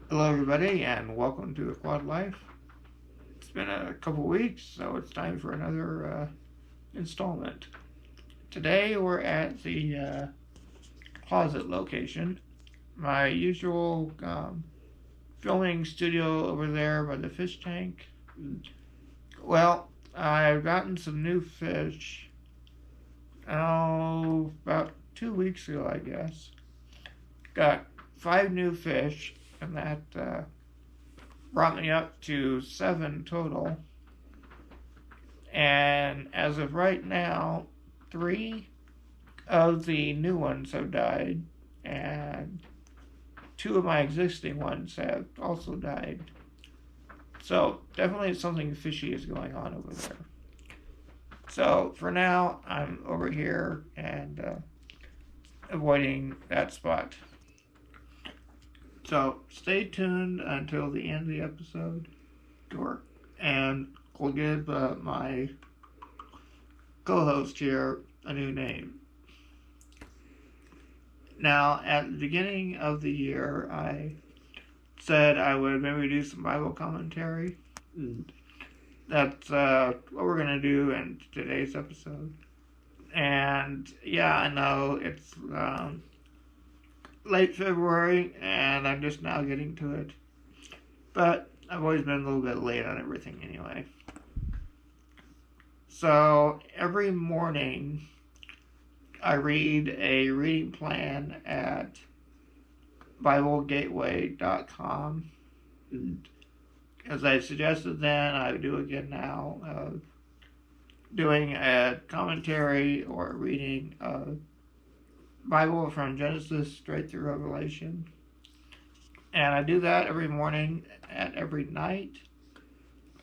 Hello, everybody, and welcome to Quad Life. It's been a couple weeks, so it's time for another installment. Today, we're at the closet location, my usual filming studio over there by the fish tank. Well, I've gotten some new fish, about 2 weeks ago, I guess. Got 5 new fish, and that brought me up to 7 total. And as of right now, 3 of the new ones have died, and 2 of my existing ones have also died. So definitely something fishy is going on over there. So for now, I'm over here and avoiding that spot. So stay tuned until the end of the episode, and we'll give my co-host here a new name. Now, at the beginning of the year, I said I would maybe do some Bible commentary. That's what we're going to do in today's episode. And yeah, I know it's late February, and I'm just now getting to it. But I've always been a little bit late on everything anyway. So every morning, I read a reading plan at BibleGateway.com. As I suggested then, I do again now, doing a commentary or a reading of Bible from Genesis straight through Revelation. And I do that every morning and every night.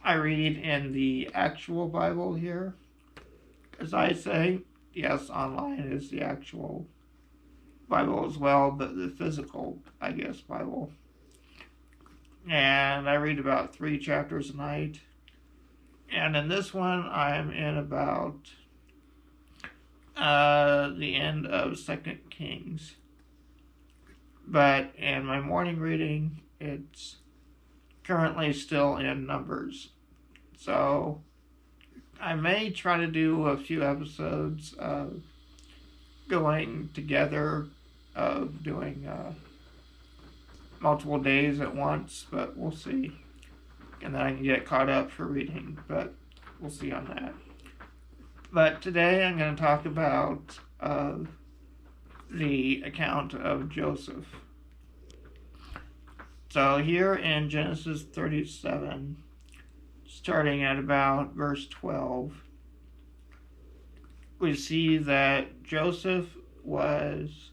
I read in the actual Bible here. As I say, yes, online is the actual Bible as well, but the physical, I guess, Bible. And I read about 3 chapters a night. And in this one, I'm in about the end of 2 Kings. But in my morning reading, it's currently still in Numbers. So I may try to do a few episodes of going together, of doing multiple days at once, but we'll see. And then I can get caught up for reading, but we'll see on that. But today I'm going to talk about the account of Joseph. So here in Genesis 37, starting at about verse 12, we see that Joseph was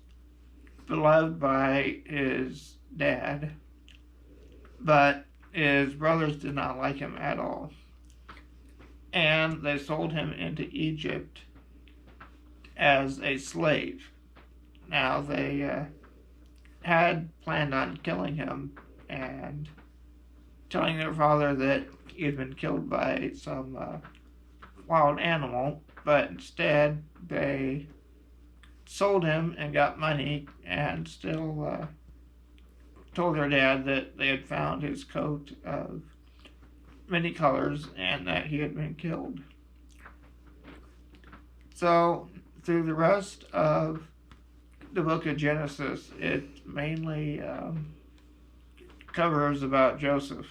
beloved by his dad, but his brothers did not like him at all. And they sold him into Egypt as a slave. Now, they had planned on killing him and telling their father that he had been killed by some wild animal, but instead they sold him and got money and still told their dad that they had found his coat of many colors and that he had been killed. So through the rest of the book of Genesis, it mainly covers about Joseph.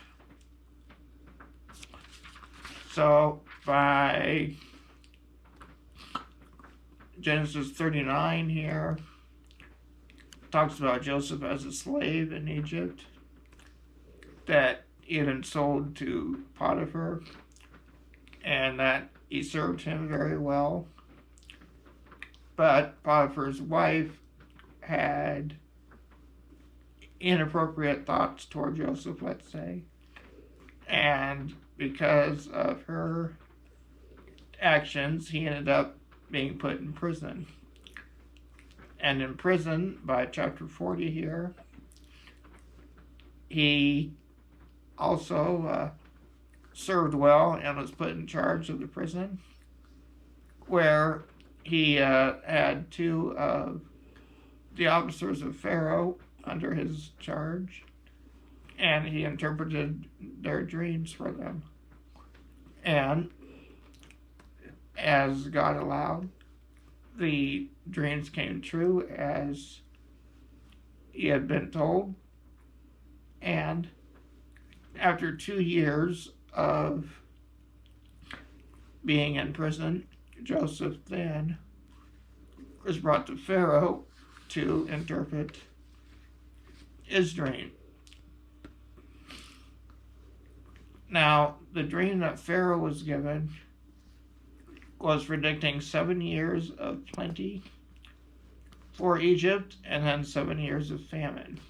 So by Genesis 39 here, talks about Joseph as a slave in Egypt, that he had been sold to Potiphar, and that he served him very well. But Potiphar's wife had inappropriate thoughts toward Joseph, let's say, and because of her actions, he ended up being put in prison. And in prison, by chapter 40 here, he also served well and was put in charge of the prison, where he had 2 of the officers of Pharaoh under his charge. and he interpreted their dreams for them. And as God allowed, the dreams came true as he had been told. And after 2 years of being in prison, Joseph then was brought to Pharaoh to interpret his dream. Now, the dream that Pharaoh was given was predicting 7 years of plenty for Egypt and then 7 years of famine.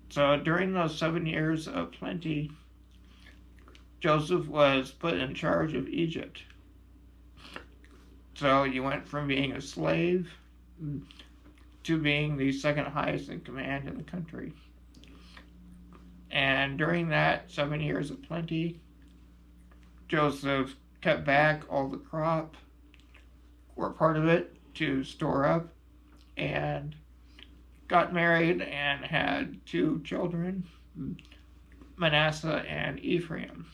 So during those 7 years of plenty, Joseph was put in charge of Egypt. So he went from being a slave to being the second highest in command in the country. And during that 7 years of plenty, Joseph kept back all the crop, or part of it, to store up, and got married and had 2 children, Manasseh and Ephraim.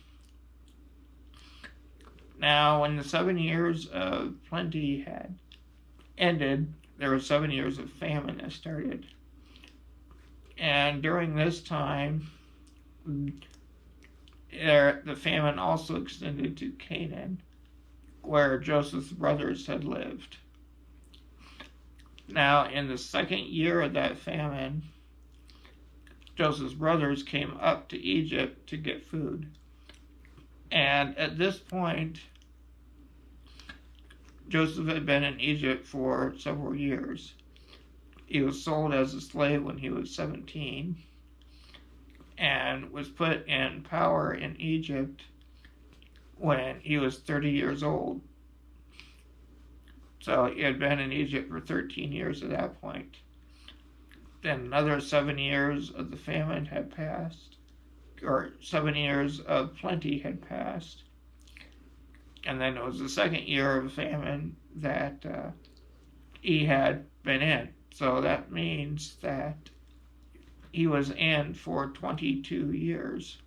Now, when the 7 years of plenty had ended, there were 7 years of famine that started. And during this time, the famine also extended to Canaan, where Joseph's brothers had lived. Now, in the second year of that famine, Joseph's brothers came up to Egypt to get food. And at this point, Joseph had been in Egypt for several years. He was sold as a slave when he was 17 and was put in power in Egypt when he was 30 years old. So he had been in Egypt for 13 years at that point. Then another 7 years of the famine had passed, or 7 years of plenty had passed. And then it was the second year of famine that he had been in. So that means that he was in for 22 years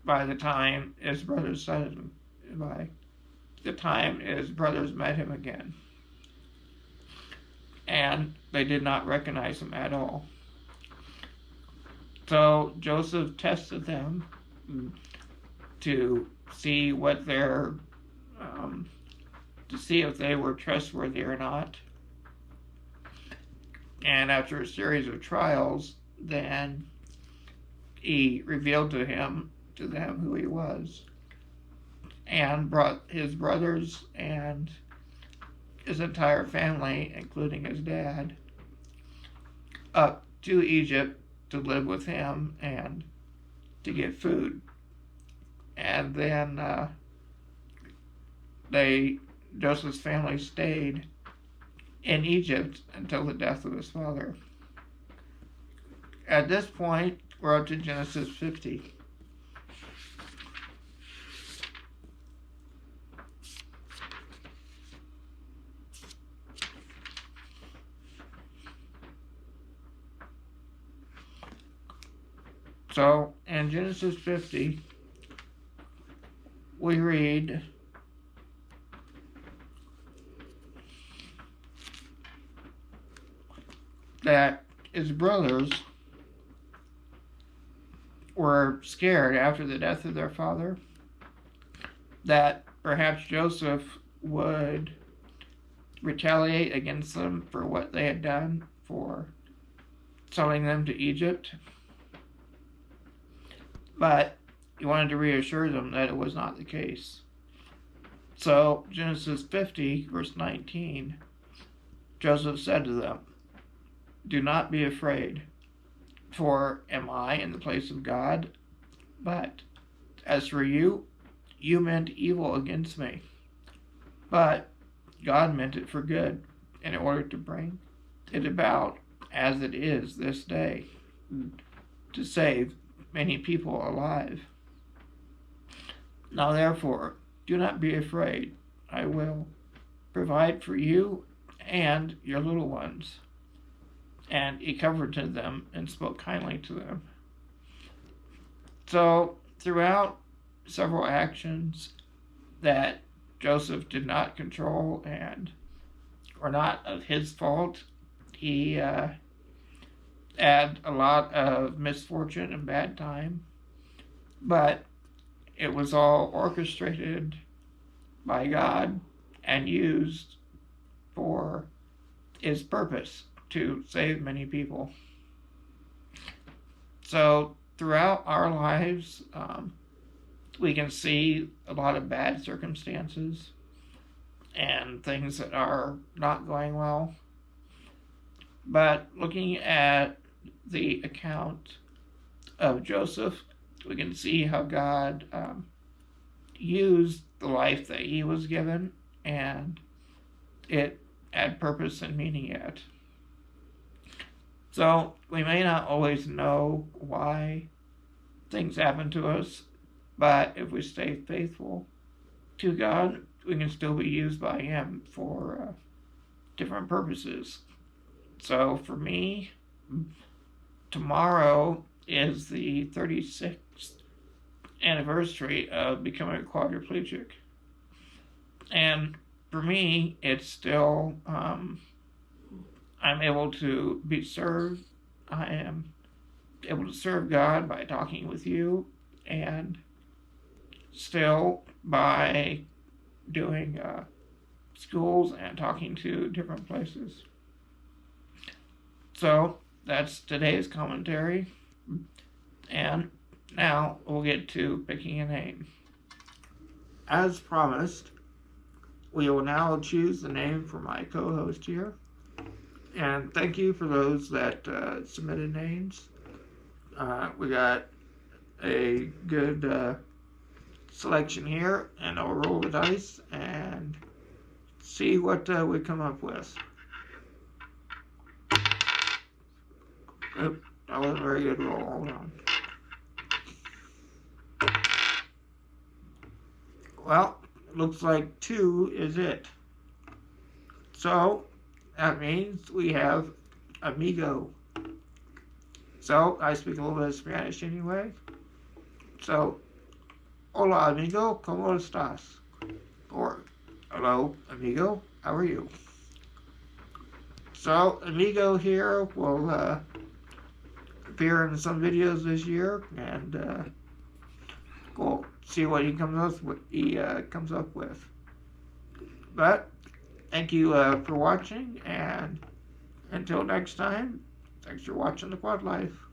by the time his brothers met him again. And they did not recognize him at all. So Joseph tested them to see what to see if they were trustworthy or not. And after a series of trials, then he revealed to them who he was, and brought his brothers and his entire family, including his dad, up to Egypt to live with him and to get food. And then Joseph's family stayed in Egypt until the death of his father. At this point, we're up to Genesis 50. So, in Genesis 50, we read that his brothers were scared after the death of their father that perhaps Joseph would retaliate against them for what they had done for selling them to Egypt. But he wanted to reassure them that it was not the case. So, Genesis 50, verse 19, Joseph said to them, "Do not be afraid, for am I in the place of God? But as for you, you meant evil against me. But God meant it for good, in order to bring it about as it is this day, to save many people alive. Now therefore, do not be afraid. I will provide for you and your little ones. and he comforted them and spoke kindly to them. So, throughout several actions that Joseph did not control and were not of his fault, he had a lot of misfortune and bad time, but it was all orchestrated by God and used for his purpose to save many people. So throughout our lives, we can see a lot of bad circumstances and things that are not going well. But looking at the account of Joseph, we can see how God used the life that he was given, and it had purpose and meaning in it. So we may not always know why things happen to us, but if we stay faithful to God, we can still be used by him for different purposes. So for me, tomorrow is the 36th anniversary of becoming a quadriplegic. And for me, it's still, I'm able to be served. I am able to serve God by talking with you, and still by doing schools and talking to different places. So that's today's commentary, and now we'll get to picking a name. As promised, we will now choose the name for my co-host here, and thank you for those that submitted names. We got a good selection here, and I'll roll the dice and see what we come up with. Oop, that was a very good roll. Hold on. Well, looks like 2 is it. So that means we have amigo. So I speak a little bit of Spanish anyway. So, hola amigo, ¿cómo estás? Or, hello amigo, how are you? So, amigo here will appear in some videos this year, and we'll see what he comes up with. But thank you for watching, and until next time, thanks for watching The Quad Life.